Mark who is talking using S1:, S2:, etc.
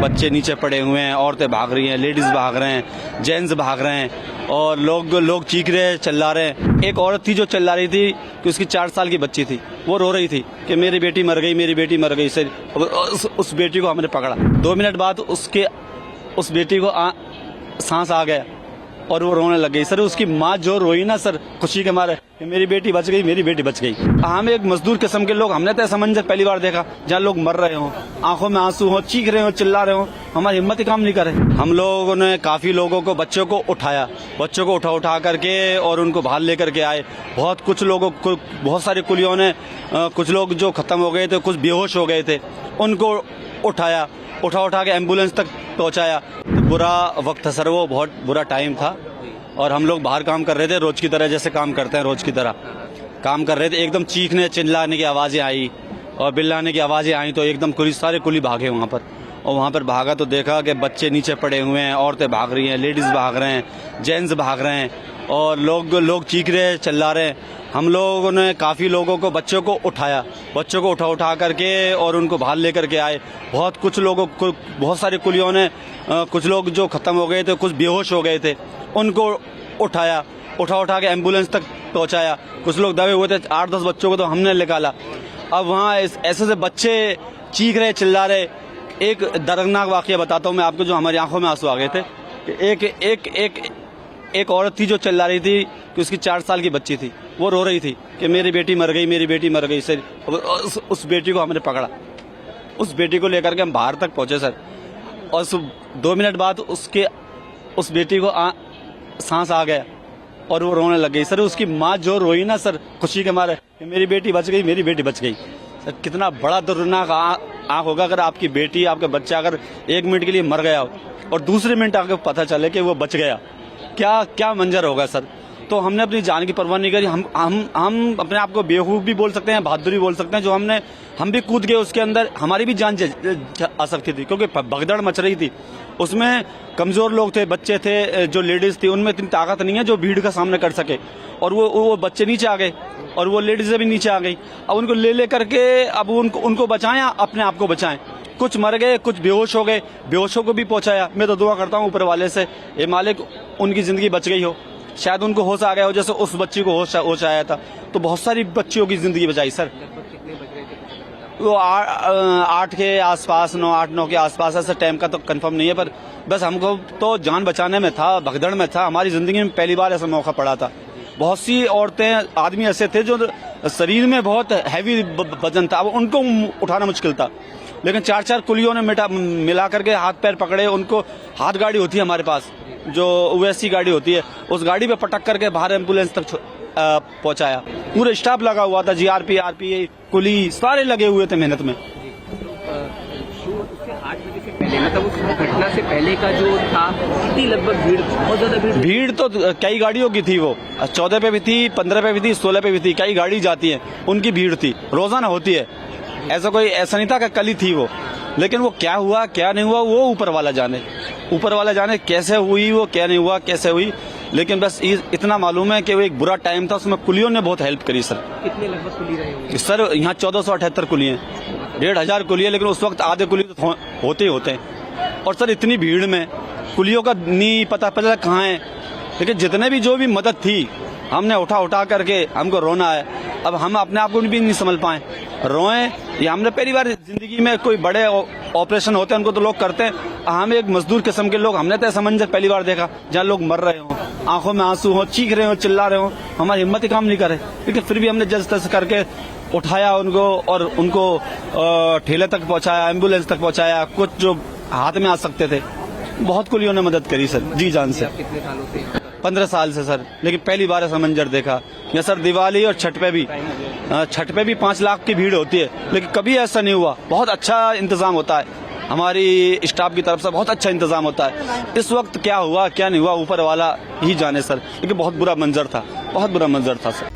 S1: बच्चे नीचे पड़े हुए हैं, औरतें भाग रही हैं, लेडीज भाग रहे हैं, जेंट्स भाग रहे हैं और लोग चीख रहे हैं, चिल्ला रहे हैं। एक औरत थी जो चिल्ला रही थी कि उसकी 4 साल की बच्ची थी, वो रो रही थी कि मेरी बेटी मर गई, मेरी बेटी मर गई। सर उस बेटी को हमने पकड़ा, 2 मिनट बाद उस बेटी को सांस आ गया और वो रोने लग गई। सर उसकी माँ जो रोई ना सर, खुशी के मारे कि मेरी बेटी बच गई, मेरी बेटी बच गई। हम एक मजदूर किस्म के लोग, हमने तो ऐसा मंजर पहली बार देखा जहाँ लोग मर रहे हो, आंखों में आंसू हो, चीख रहे हो, चिल्ला रहे हो, हमारी हिम्मत ही काम नहीं करे। हम लोगों ने काफी लोगों को, बच्चों को उठाया, बच्चों को उठा करके और उनको बाहर लेकर के आए। कुछ लोगों को, बहुत सारे कुलियों ने, कुछ लोग जो खत्म हो गए थे, कुछ बेहोश हो गए थे, उनको उठाया, उठा के एम्बुलेंस तक पहुंचाया। बुरा वक्त था सर, वो बहुत बुरा टाइम था और हम लोग बाहर काम कर रहे थे, रोज की तरह जैसे काम करते हैं, रोज की तरह काम कर रहे थे। एकदम चीखने चिल्लाने की आवाजें आई और बिल्लाने की आवाजें आई तो एकदम सारे कुली भागे वहाँ पर। और वहाँ पर भागा तो देखा कि बच्चे नीचे पड़े हुए हैं, औरतें भाग रही हैं, लेडीज भाग रहे हैं, जेंट्स भाग रहे हैं और लोग चीख रहे हैं, चिल्ला रहे हैं। हम लोगों ने काफी लोगों को, बच्चों को उठाया, बच्चों को उठा करके और उनको बाहर लेकर के आए। कुछ लोगों को, बहुत सारे कुलियों ने, कुछ लोग जो खत्म हो गए थे, कुछ बेहोश हो गए थे, उनको उठाया, उठा के एम्बुलेंस तक पहुंचाया। कुछ लोग दबे हुए थे, 8-10 बच्चों को तो हमने निकाला। अब वहाँ ऐसे बच्चे चीख रहे, चिल्ला रहे। एक दर्दनाक वाकया बताता हूँ मैं आपको, जो हमारी आंखों में आंसू आ गए थे। एक औरत थी जो चिल्ला रही थी कि उसकी 4 साल की बच्ची थी, वो रो रही थी कि मेरी बेटी मर गई, मेरी बेटी मर गई। सर उस बेटी को हमने पकड़ा, उस बेटी को लेकर के हम बाहर तक पहुंचे सर, और 2 मिनट बाद उस बेटी को सांस आ गया और वो रोने लग गई। सर उसकी माँ जो रोई ना सर, खुशी के मारे कि मेरी बेटी बच गई, मेरी बेटी बच गई। सर कितना बड़ा दर्दनाक आंख होगा अगर आपकी बेटी, आपका बच्चा अगर 1 मिनट के लिए मर गया हो और दूसरे मिनट आपको पता चले कि वो बच गया, क्या मंजर होगा सर। तो हमने अपनी जान की परवाह नहीं करी। हम अपने आप को बेवकूफ भी बोल सकते हैं, बहादुरी बोल सकते हैं, जो हम भी कूद गए उसके अंदर। हमारी भी जान आ सकती थी क्योंकि भगदड़ मच रही थी। उसमें कमजोर लोग थे, बच्चे थे, जो लेडीज थी, उनमें इतनी ताकत नहीं है जो भीड़ का सामना कर सके। और वो बच्चे नीचे आ गए और वो लेडीजें भी नीचे आ गई। अब उनको ले करके अब उनको बचाएं, अपने आप को बचाएं। कुछ मर गए, कुछ बेहोश हो गए, बेहोशों को भी पहुंचाया। मैं तो दुआ करता हूँ ऊपर वाले से, ये मालिक उनकी जिंदगी बच गई हो, शायद उनको होश आ गया हो जैसे उस बच्ची को होश आया था। तो बहुत सारी बच्चियों की जिंदगी बचाई सर। वो 8 के आसपास, 9 के आसपास, ऐसा टाइम का तो कंफर्म नहीं है, पर बस हमको तो जान बचाने में था, भगदड़ में था। हमारी जिंदगी में पहली बार ऐसा मौका पड़ा था। बहुत सी औरतें, आदमी ऐसे थे जो शरीर में बहुत हैवी वजन था, अब उनको उठाना मुश्किल था। लेकिन 4 कुलियों ने मिला करके हाथ पैर पकड़े उनको। हाथ गाड़ी होती है हमारे पास, जो वैसी गाड़ी होती है, उस गाड़ी पे पटक करके बाहर एम्बुलेंस तक पहुंचाया। पूरे स्टाफ लगा हुआ था, जीआरपी, आरपीए, कुली, सारे लगे हुए थे मेहनत में।
S2: 8 बजे से पहले, मतलब उस घटना से पहले का जो था, कितनी लगभग भीड़, बहुत ज्यादा
S1: भीड़ तो कई गाड़ियों की थी। वो 14 पे भी थी, 15 पे भी थी, 16 पे भी थी, कई गाड़ी जाती है, उनकी भीड़ थी, रोजाना होती है। ऐसा नहीं था कि कल ही थी वो। लेकिन वो क्या हुआ क्या नहीं हुआ वो ऊपर वाला जाने कैसे हुई, वो क्या नहीं हुआ, कैसे हुई। लेकिन बस इतना मालूम है कि वो एक बुरा टाइम था, उसमें कुलियों ने बहुत हेल्प करी सर।
S2: कितने लगभग कुली रहे होंगे
S1: सर? यहाँ 1478 कुली हैं, 1500 कुली है, लेकिन उस वक्त आधे कुली तो होते हैं। और सर इतनी भीड़ में कुलियों का नहीं पता कहाँ है। लेकिन जितने भी जो भी मदद थी, हमने उठा करके, हमको रोना है। अब हम अपने आप को भी नहीं समझ पाए, रोएं। ये हमने पहली बार जिंदगी में, कोई बड़े ऑपरेशन होते हैं उनको तो लोग करते हैं, हम एक मजदूर किस्म के लोग, हमने तो ऐसा मंजर पहली बार देखा जहाँ लोग मर रहे हो, आंखों में आंसू हो, चीख रहे हो, चिल्ला रहे हो, हमारी हिम्मत ही काम नहीं करे। लेकिन फिर भी हमने जल्द तज करके उठाया उनको और उनको ठेले तक पहुंचाया, एम्बुलेंस तक पहुंचाया। कुछ जो हाथ में आ सकते थे, बहुत कुलियों ने मदद करी सर, जी जान से।
S2: कितने सालों से?
S1: 15 साल से सर। लेकिन पहली बार ऐसा मंजर देखा। या सर दिवाली और छठ पे भी 5 लाख की भीड़ होती है, लेकिन कभी ऐसा नहीं हुआ। बहुत अच्छा इंतजाम होता है, हमारी स्टाफ की तरफ से बहुत अच्छा इंतजाम होता है। इस वक्त क्या हुआ क्या नहीं हुआ ऊपर वाला ही जाने सर। लेकिन बहुत बुरा मंजर था, बहुत बुरा मंजर था सर।